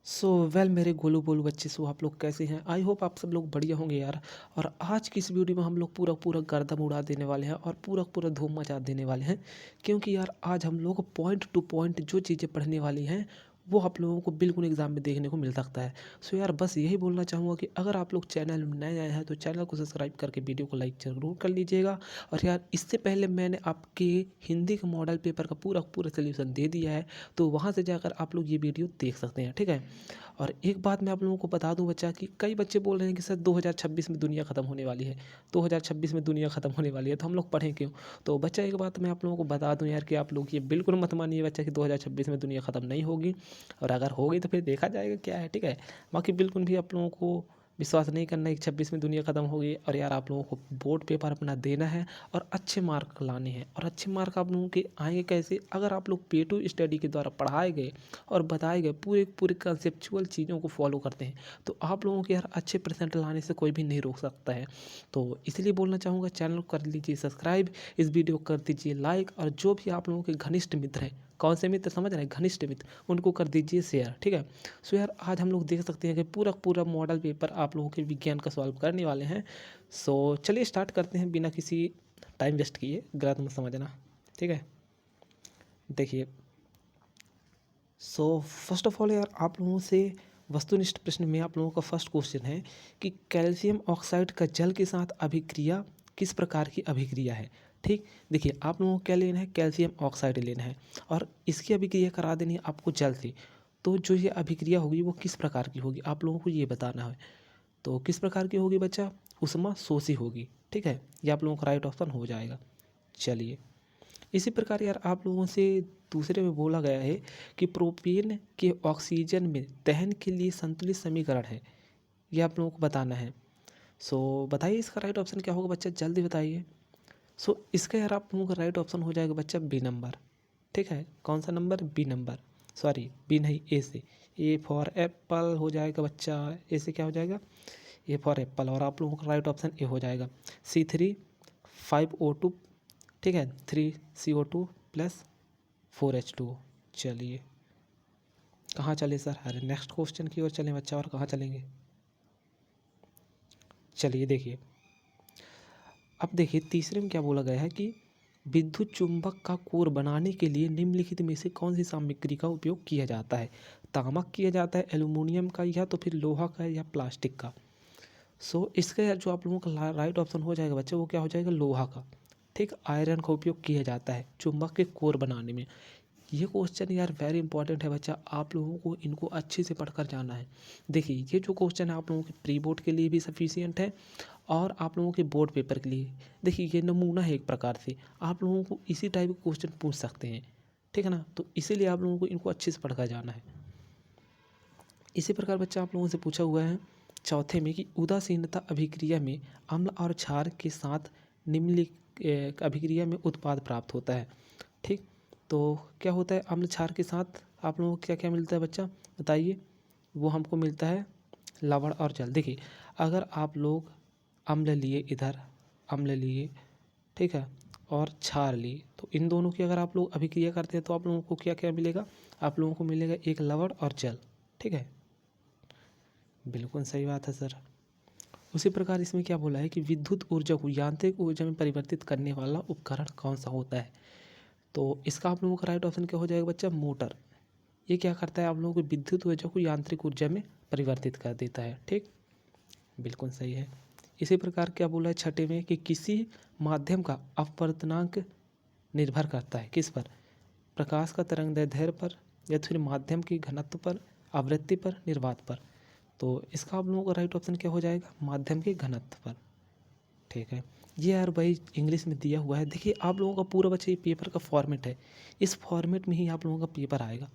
Well मेरे गोलू बोलू बच्चे, आप लोग कैसे हैं? आई होप आप सब लोग बढ़िया होंगे यार। और आज की इस वीडियो में हम लोग पूरा पूरा गर्दम उड़ा देने वाले हैं और पूरा पूरा धूम मचा देने वाले हैं, क्योंकि यार आज हम लोग पॉइंट टू पॉइंट जो चीज़ें पढ़ने वाली हैं वो आप लोगों को बिल्कुल एग्जाम में देखने को मिल सकता है। यार बस यही बोलना चाहूँगा कि अगर आप लोग चैनल में नए आए हैं तो चैनल को सब्सक्राइब करके वीडियो को लाइक ज़रूर कर लीजिएगा। और यार इससे पहले मैंने आपके हिंदी के मॉडल पेपर का पूरा पूरा सोल्यूशन दे दिया है, तो वहाँ से जाकर आप लोग ये वीडियो देख सकते हैं, ठीक है। और एक बात मैं आप लोगों को बता दूं बच्चा, कि कई बच्चे बोल रहे हैं कि सर 2026 में दुनिया ख़त्म होने वाली है, 2026 में दुनिया ख़त्म होने वाली है, तो हम लोग पढ़ें क्यों? तो बच्चा एक बात मैं आप लोगों को बता दूं यार, कि आप लोग ये बिल्कुल मत मानिए बच्चा कि 2026 में दुनिया ख़त्म नहीं होगी, और अगर होगी तो फिर देखा जाएगा क्या है, ठीक है। बाकी बिल्कुल भी आप लोगों को विश्वास नहीं करना है कि 26 में दुनिया ख़त्म होगी। और यार आप लोगों को बोर्ड पेपर अपना देना है और अच्छे मार्क लाने हैं। और अच्छे मार्क आप लोगों के आएंगे कैसे? अगर आप लोग पे टू स्टडी के द्वारा पढ़ाए गए और बताए गए पूरे पूरे कंसेप्चुअल चीज़ों को फॉलो करते हैं, तो आप लोगों के यार अच्छे परसेंट लाने से कोई भी नहीं रोक सकता है। तो इसलिए बोलना चाहूँगा, चैनल को कर लीजिए सब्सक्राइब, इस वीडियो को कर दीजिए लाइक, और जो भी आप लोगों के घनिष्ठ मित्र हैं, कौन से मित्र समझ रहे हैं, घनिष्ठ मित्र, उनको कर दीजिए शेयर, ठीक है। यार आज हम लोग देख सकते हैं कि पूरा पूरा मॉडल पेपर आप लोगों के विज्ञान का सॉल्व करने वाले हैं। चलिए स्टार्ट करते हैं बिना किसी टाइम वेस्ट किए, गलत मत समझना, ठीक है। देखिए, फर्स्ट ऑफ ऑल यार आप लोगों से वस्तुनिष्ठ प्रश्न में आप लोगों का फर्स्ट क्वेश्चन है कि कैल्शियम ऑक्साइड का जल के साथ अभिक्रिया किस प्रकार की अभिक्रिया है, ठीक। देखिए, आप लोगों को क्या लेना है? कैल्शियम ऑक्साइड लेना है, और इसकी अभिक्रिया करा देनी है आपको जल से। तो जो ये अभिक्रिया होगी वो किस प्रकार की होगी, आप लोगों को ये बताना है। तो किस प्रकार की होगी बच्चा? उष्मा शोषी होगी, ठीक है। ये आप लोगों का राइट ऑप्शन हो जाएगा। चलिए, इसी प्रकार यार आप लोगों से दूसरे में बोला गया है कि प्रोपेन के ऑक्सीजन में दहन के लिए संतुलित समीकरण है, ये आप लोगों को बताना है। बताइए इसका राइट ऑप्शन क्या होगा बच्चा, जल्दी बताइए। इसका यार आप लोगों का राइट ऑप्शन हो जाएगा बच्चा बी नंबर, ठीक है। कौन सा number? B number, sorry b नहीं, ए से। ए फॉर एप्पल हो जाएगा बच्चा, ए से क्या हो जाएगा? A for Apple. और आप लोगों का राइट ऑप्शन ए हो जाएगा C3H5O2, ठीक है, 3CO2 + 4H2। चलिए, कहाँ चले सर? अरे नेक्स्ट क्वेश्चन की ओर चलें बच्चा, और कहाँ चलेंगे? चलिए देखिए, अब देखिए तीसरे में क्या बोला गया है कि विद्युत चुंबक का कोर बनाने के लिए निम्नलिखित में से कौन सी सामग्री का उपयोग किया जाता है? तांबा किया जाता है, एल्युमिनियम का, या तो फिर लोहा का, या प्लास्टिक का। इसका यार जो आप लोगों का राइट ऑप्शन हो जाएगा बच्चा, वो क्या हो जाएगा? लोहा का, ठीक। आयरन का उपयोग किया जाता है चुंबक के कोर बनाने में। ये क्वेश्चन यार वेरी इंपॉर्टेंट है बच्चा, आप लोगों को इनको अच्छे से पढ़कर जाना है। देखिए, ये जो क्वेश्चन है आप लोगों के प्री बोर्ड के लिए भी सफिशियंट है, और आप लोगों के बोर्ड पेपर के लिए। देखिए, ये नमूना है एक प्रकार से, आप लोगों को इसी टाइप के क्वेश्चन पूछ सकते हैं, ठीक है ना। तो इसीलिए आप लोगों को इनको अच्छे से पढ़कर जाना है। इसी प्रकार बच्चा आप लोगों से पूछा हुआ है चौथे में कि उदासीनता अभिक्रिया में अम्ल और क्षार के साथ निम्नलिखित अभिक्रिया में उत्पाद प्राप्त होता है, ठीक। तो क्या होता है अम्ल क्षार के साथ? आप लोगों को क्या क्या मिलता है बच्चा, बताइए। वो हमको मिलता है लवण और जल। देखिए, अगर आप लोग अम्ल लिए, इधर अम्ल लिए, ठीक है, और क्षार लिए, तो इन दोनों की अगर आप लोग अभिक्रिया करते हैं तो आप लोगों को क्या क्या मिलेगा? आप लोगों को मिलेगा एक लवण और जल, ठीक है। बिल्कुल सही बात है सर। उसी प्रकार इसमें क्या बोला है कि विद्युत ऊर्जा को यांत्रिक ऊर्जा में परिवर्तित करने वाला उपकरण कौन सा होता है? तो इसका आप लोगों का राइट ऑप्शन क्या हो जाएगा बच्चा? मोटर। ये क्या करता है? आप लोगों को विद्युत ऊर्जा को यांत्रिक ऊर्जा में परिवर्तित कर देता है, ठीक। बिल्कुल सही है। इसी प्रकार क्या बोला है छठे में कि किसी माध्यम का अपवर्तनांक निर्भर करता है किस पर? प्रकाश का तरंगदैर्ध्य पर, या फिर माध्यम की घनत्व पर, आवृत्ति पर, निर्वात पर। तो इसका आप लोगों का राइट ऑप्शन क्या हो जाएगा? माध्यम के घनत्व पर, ठीक है। ये यार भाई इंग्लिश में दिया हुआ है। देखिए, आप लोगों का पूरा बच्चे ये पेपर का फॉर्मेट है, इस फॉर्मेट में ही आप लोगों का पेपर आएगा,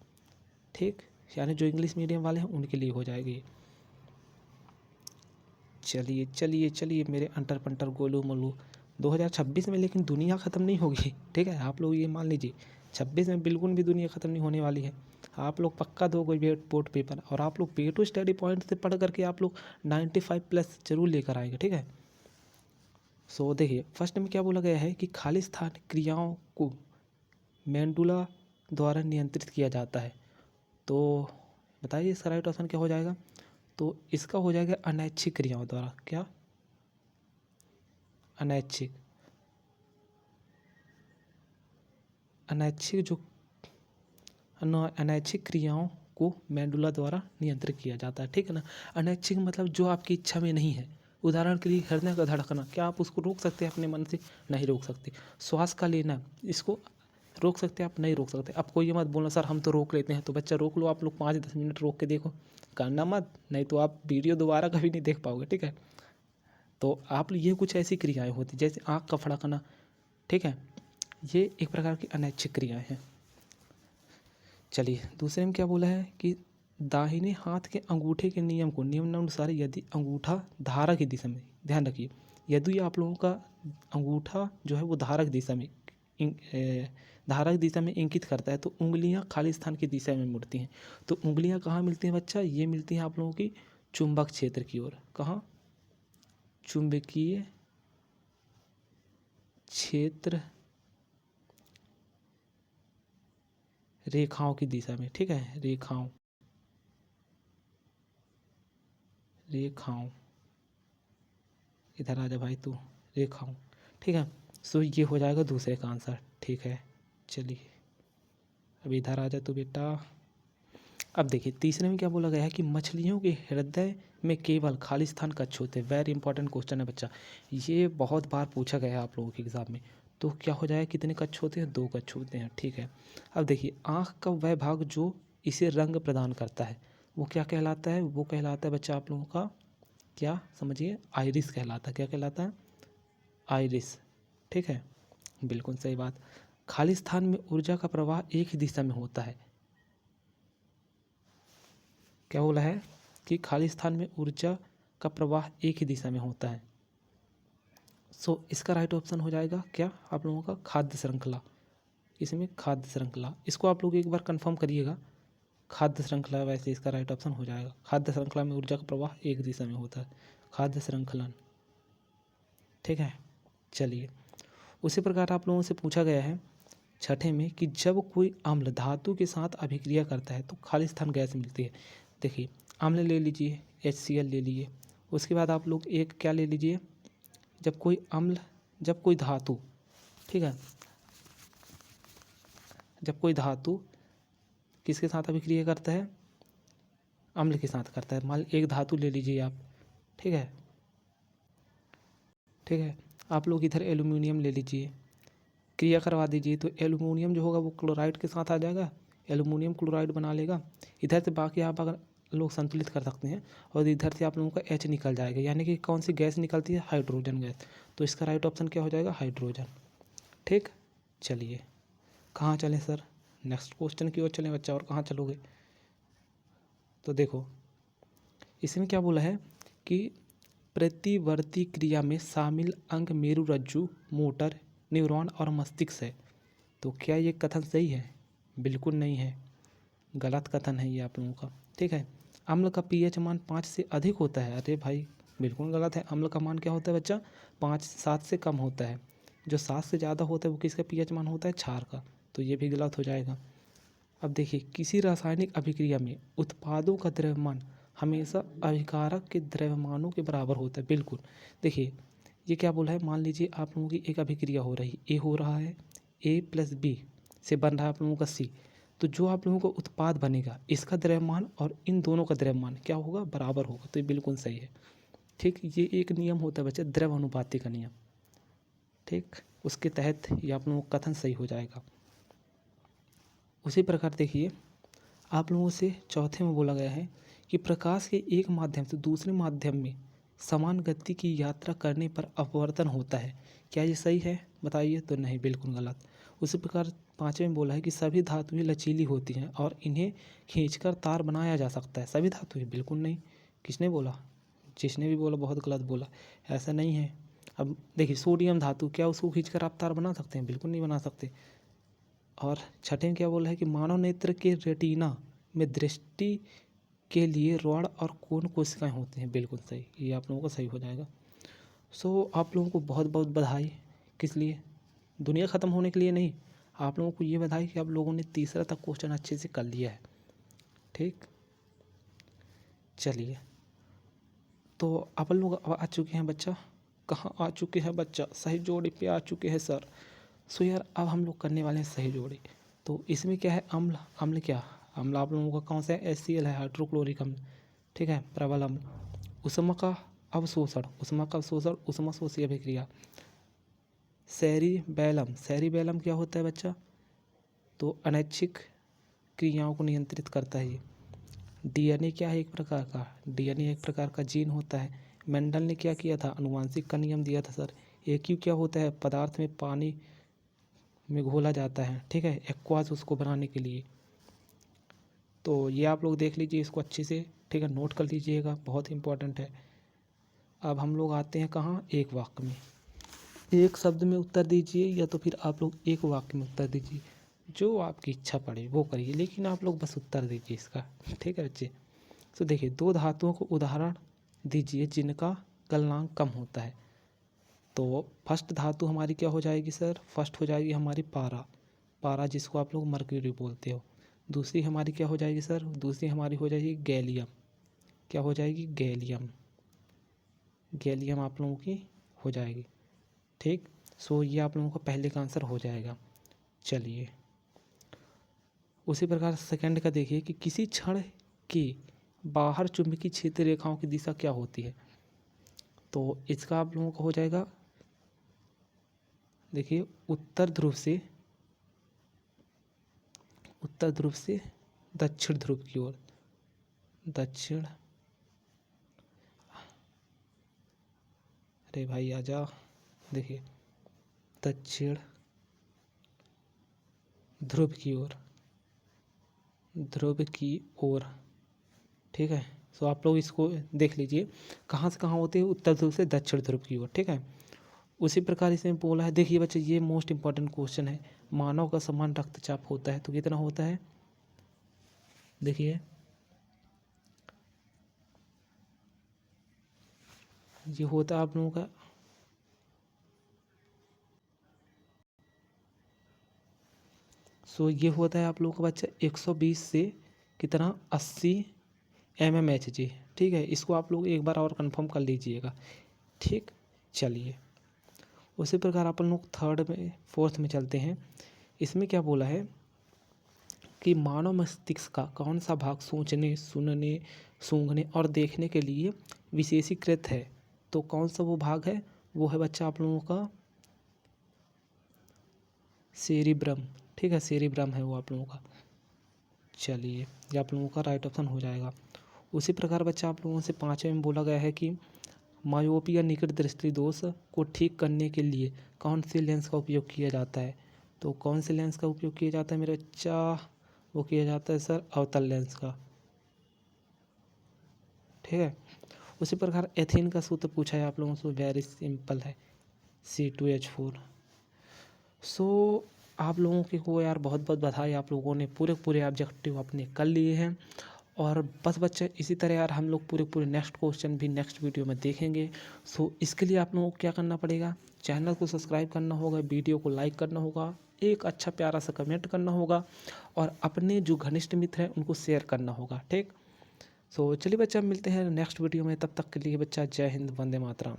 ठीक। यानी जो इंग्लिश मीडियम वाले हैं उनके लिए हो जाएगी। चलिए चलिए चलिए मेरे अंटर पंटर गोलू मोलू, 2026 में लेकिन दुनिया ख़त्म नहीं होगी, ठीक है। आप लोग ये मान लीजिए 26 में बिल्कुल भी दुनिया ख़त्म नहीं होने वाली है। आप लोग पक्का दोगे बोर्ड पेपर, और आप लोग पे टू स्टडी पॉइंट से पढ़ करके आप लोग 95+ जरूर लेकर आएंगे, ठीक है। देखिए, फर्स्ट में क्या बोला गया है कि खाली स्थान क्रियाओं को मेंडुला द्वारा नियंत्रित किया जाता है। तो बताइए इसका राइट ऑप्शन क्या हो जाएगा? तो इसका हो जाएगा अनैच्छिक क्रियाओं द्वारा। क्या? अनैच्छिक। अनैच्छिक जो अनैच्छिक क्रियाओं को मेडुला द्वारा नियंत्रित किया जाता है, ठीक है ना। अनैच्छिक मतलब जो आपकी इच्छा में नहीं है। उदाहरण के लिए हृदय का धड़कना, क्या आप उसको रोक सकते हैं अपने मन से? नहीं रोक सकते। श्वास का लेना, इसको रोक सकते हैं आप? नहीं रोक सकते। अब कोई ये मत बोलना सर हम तो रोक लेते हैं, तो बच्चा रोक लो आप लोग 5-10 मिनट रोक के देखो, करना मत, नहीं तो आप वीडियो दोबारा कभी नहीं देख पाओगे, ठीक है। तो आप ये कुछ ऐसी क्रियाएं होती जैसे आँख का फड़कना, ठीक है, ये एक प्रकार की अनैच्छिक क्रियाएं हैं। चलिए दूसरे में क्या बोला है कि दाहिने हाथ के अंगूठे के नियमानुसार यदि अंगूठा धारक की दिशा में, ध्यान रखिए, यदि आप लोगों का अंगूठा जो है वो धारक दिशा में इंगित करता है तो उंगलियां खाली स्थान की दिशा में मुड़ती हैं। तो उंगलियां कहाँ मिलती हैं बच्चा? ये मिलती हैं आप लोगों की चुंबक क्षेत्र की ओर। कहाँ? चुंबकीय क्षेत्र रेखाओं की दिशा में, ठीक है, रेखाओं इधर आ जा भाई तू, रेखाओं, ठीक है। सो ये हो जाएगा दूसरे का आंसर, ठीक है। चलिए अब इधर आ जा तू बेटा। अब देखिए तीसरे में क्या बोला गया है कि मछलियों के हृदय में केवल खाली स्थान कच्छ होते हैं। वेरी इंपॉर्टेंट क्वेश्चन है बच्चा, ये बहुत बार पूछा गया है आप लोगों के एग्जाम में। तो क्या हो जाएगा, कितने कच्छ होते हैं? 2 कच्छ होते हैं, ठीक है। अब देखिए आँख का वह भाग जो इसे रंग प्रदान करता है वो क्या कहलाता है? वो कहलाता है बच्चा आप लोगों का, क्या समझिए, आइरिस कहलाता है। क्या कहलाता है? आइरिस, ठीक है, बिल्कुल सही बात। खाली स्थान में ऊर्जा का प्रवाह एक ही दिशा में होता है। क्या बोला है कि खाली स्थान में ऊर्जा का प्रवाह एक ही दिशा में होता है। सो इसका राइट ऑप्शन हो जाएगा क्या आप लोगों का? खाद्य श्रृंखला। इसमें खाद्य श्रृंखला, इसको आप लोग एक बार कंफर्म करिएगा। खाद्य श्रृंखला वैसे इसका राइट ऑप्शन हो जाएगा। खाद्य श्रृंखला में ऊर्जा का प्रवाह एक दिशा में होता है, खाद्य श्रृंखलन, ठीक है। चलिए उसी प्रकार आप लोगों से पूछा गया है छठे में कि जब कोई अम्ल धातु के साथ अभिक्रिया करता है तो खाली स्थान गैस मिलती है। देखिए अम्ल ले लीजिए, HCl ले लीजिए, उसके बाद आप लोग एक क्या ले लीजिए, जब कोई धातु, ठीक है, जब कोई धातु किसके साथ अभिक्रिया करता है? अम्ल के साथ करता है। मान एक धातु ले लीजिए आप, ठीक है, ठीक है, आप लोग इधर एल्यूमिनियम ले लीजिए, क्रिया करवा दीजिए तो एल्यूमिनियम जो होगा वो क्लोराइड के साथ आ जाएगा, एल्यूमिनियम क्लोराइड बना लेगा। इधर से बाकी आप अगर लोग संतुलित कर सकते हैं और इधर से आप लोगों का H निकल जाएगा, यानी कि कौन सी गैस निकलती है? Hydrogen gas. तो इसका राइट ऑप्शन क्या हो जाएगा? हाइड्रोजन, ठीक। चलिए कहाँ चलें सर? नेक्स्ट क्वेश्चन की ओर चलें बच्चा, और कहाँ चलोगे? तो देखो इसमें क्या बोला है कि प्रतिवर्ती क्रिया में शामिल अंग मेरुरज्जु, मोटर, न्यूरॉन और मस्तिष्क है। तो क्या ये कथन सही है? बिल्कुल नहीं है, गलत कथन है ये आप लोगों का, ठीक है। अम्ल का pH मान 5 से अधिक होता है, अरे भाई बिल्कुल गलत है। अम्ल का मान क्या होता है बच्चा? 5-7 से कम होता है। जो 7 से ज़्यादा होता है वो किसका pH मान होता है? क्षार का। तो ये भी गलत हो जाएगा। अब देखिए किसी रासायनिक अभिक्रिया में उत्पादों का द्रव्यमान हमेशा अभिकारक के द्रव्यमानों के बराबर होता है। बिल्कुल, देखिए ये क्या बोला है, मान लीजिए आप लोगों की एक अभिक्रिया हो रही, ए हो रहा है, A+B से बन रहा है आप लोगों का C। तो जो आप लोगों का उत्पाद बनेगा इसका द्रव्यमान और इन दोनों का द्रव्यमान क्या होगा? बराबर होगा। तो ये बिल्कुल सही है, ठीक। ये एक नियम होता है बच्चा, द्रव्य अनुपाती का नियम, ठीक। उसके तहत ये आप लोगों का कथन सही हो जाएगा। उसी प्रकार देखिए आप लोगों से चौथे में बोला गया है कि प्रकाश के एक माध्यम से दूसरे माध्यम में समान गति की यात्रा करने पर अपवर्तन होता है। क्या ये सही है? बताइए। तो नहीं, बिल्कुल गलत। उसी प्रकार पाँचवें में बोला है कि सभी धातुएं लचीली होती हैं और इन्हें खींचकर तार बनाया जा सकता है। सभी धातुएं? बिल्कुल नहीं। किसने बोला? जिसने भी बोला बहुत गलत बोला, ऐसा नहीं है। अब देखिए सोडियम धातु, क्या उसको खींचकर आप तार बना सकते हैं? बिल्कुल नहीं बना सकते। और छठे में क्या बोला है कि मानव नेत्र के रेटिना में दृष्टि के लिए रॉड और कोन कोशिकाएं होती हैं। बिल्कुल सही, ये आप लोगों को सही हो जाएगा। सो आप लोगों को बहुत बहुत बधाई। किस लिए? दुनिया ख़त्म होने के लिए नहीं, आप लोगों को ये बधाई कि आप लोगों ने तीसरा तक क्वेश्चन अच्छे से कर लिया है, ठीक। चलिए, तो अपन लोग अब आ चुके हैं बच्चा, कहाँ आ चुके हैं बच्चा, सही जोड़ी पे आ चुके हैं सर। सो यार अब हम लोग करने वाले हैं सही जोड़ी। तो इसमें क्या है, अम्ल, अम्ल क्या, अम्ल आप लोगों का कौन सा है, HCl है, हाइड्रोक्लोरिक अम्ल, ठीक है, प्रबल अम्ल। ऊष्मा का अवशोषण, ऊष्मा का अवशोषण, ऊष्मा शोषी अभिक्रिया, सेरिबैलम, सेरिबैलम क्या होता है बच्चा, तो अनैच्छिक क्रियाओं को नियंत्रित करता है ये। डीएनए क्या है, एक प्रकार का, डीएनए एक प्रकार का जीन होता है। मेंडल ने क्या किया था, अनुवांशिक का नियम दिया था सर। AQ क्या होता है, पदार्थ में पानी में घोला जाता है, ठीक है, एक्वास उसको बनाने के लिए। तो ये आप लोग देख लीजिए इसको अच्छे से, ठीक है, नोट कर लीजिएगा, बहुत इंपॉर्टेंट है। अब हम लोग आते हैं कहाँ, एक वाक्य में, एक शब्द में उत्तर दीजिए या तो फिर आप लोग एक वाक्य में उत्तर दीजिए, जो आपकी इच्छा पड़े वो करिए, लेकिन आप लोग बस उत्तर दीजिए इसका, ठीक है बच्चे। तो देखिए, दो धातुओं को उदाहरण दीजिए जिनका गलनांक कम होता है। तो फर्स्ट धातु हमारी क्या हो जाएगी सर, फर्स्ट हो जाएगी हमारी पारा, पारा जिसको आप लोग मर्क्यूरी बोलते हो। दूसरी हमारी क्या हो जाएगी सर, दूसरी हमारी हो जाएगी गैलियम, क्या हो जाएगी, गैलियम, गैलियम आप लोगों की हो जाएगी, ठीक। सो ये आप लोगों का पहले का आंसर हो जाएगा। चलिए, उसी प्रकार सेकंड का देखिए कि किसी क्षण के बाहर चुंबकीय क्षेत्र रेखाओं की दिशा क्या होती है। तो इसका आप लोगों का हो जाएगा, देखिए, उत्तर ध्रुव से दक्षिण ध्रुव की ओर, दक्षिण, अरे भाई आजा, देखिए, दक्षिण ध्रुव की ओर, ध्रुव की ओर, ठीक है। सो आप लोग इसको देख लीजिए कहाँ से कहाँ होते हैं, उत्तर ध्रुव से दक्षिण ध्रुव की ओर, ठीक है। उसी प्रकार इसमें बोला है, देखिए बच्चे ये मोस्ट इंपॉर्टेंट क्वेश्चन है, मानव का समान रक्तचाप होता है तो कितना होता है, देखिए ये होता है आप लोगों का, सो ये होता है आप लोगों का बच्चा 120 से कितना 80 mmHg, ठीक है। इसको आप लोग एक बार और कंफर्म कर लीजिएगा, ठीक। चलिए, उसी प्रकार अपन लोग थर्ड में फोर्थ में चलते हैं। इसमें क्या बोला है कि मानव मस्तिष्क का कौन सा भाग सोचने, सुनने, सूंघने और देखने के लिए विशेषीकृत है। तो कौन सा वो भाग है, वो है बच्चा आप लोगों का सेरिब्रम, ठीक है, सेरिब्रम है वो आप लोगों का। चलिए, ये आप लोगों का राइट ऑप्शन हो जाएगा। उसी प्रकार बच्चा आप लोगों से पाँचवें में बोला गया है कि मायोपिया निकट दृष्टि दोष को ठीक करने के लिए कौन से लेंस का उपयोग किया जाता है। तो कौन से लेंस का उपयोग किया जाता है मेरे बच्चा, वो किया जाता है सर अवतल लेंस का, ठीक है। उसी प्रकार एथेन का सूत्र पूछा है आप लोगों से, वेरी सिंपल है, C2H4। सो आप लोगों को यार बहुत बहुत बधाई, आप लोगों ने पूरे पूरे ऑब्जेक्टिव अपने कर लिए हैं। और बस बच्चे इसी तरह यार हम लोग पूरे पूरे नेक्स्ट क्वेश्चन भी नेक्स्ट वीडियो में देखेंगे। सो इसके लिए आप लोगों को क्या करना पड़ेगा, चैनल को सब्सक्राइब करना होगा, वीडियो को लाइक करना होगा, एक अच्छा प्यारा सा कमेंट करना होगा और अपने जो घनिष्ठ मित्र हैं उनको शेयर करना होगा, ठीक। सो चलिए बच्चा, मिलते हैं नेक्स्ट वीडियो में, तब तक के लिए बच्चा जय हिंद, वंदे मातरम।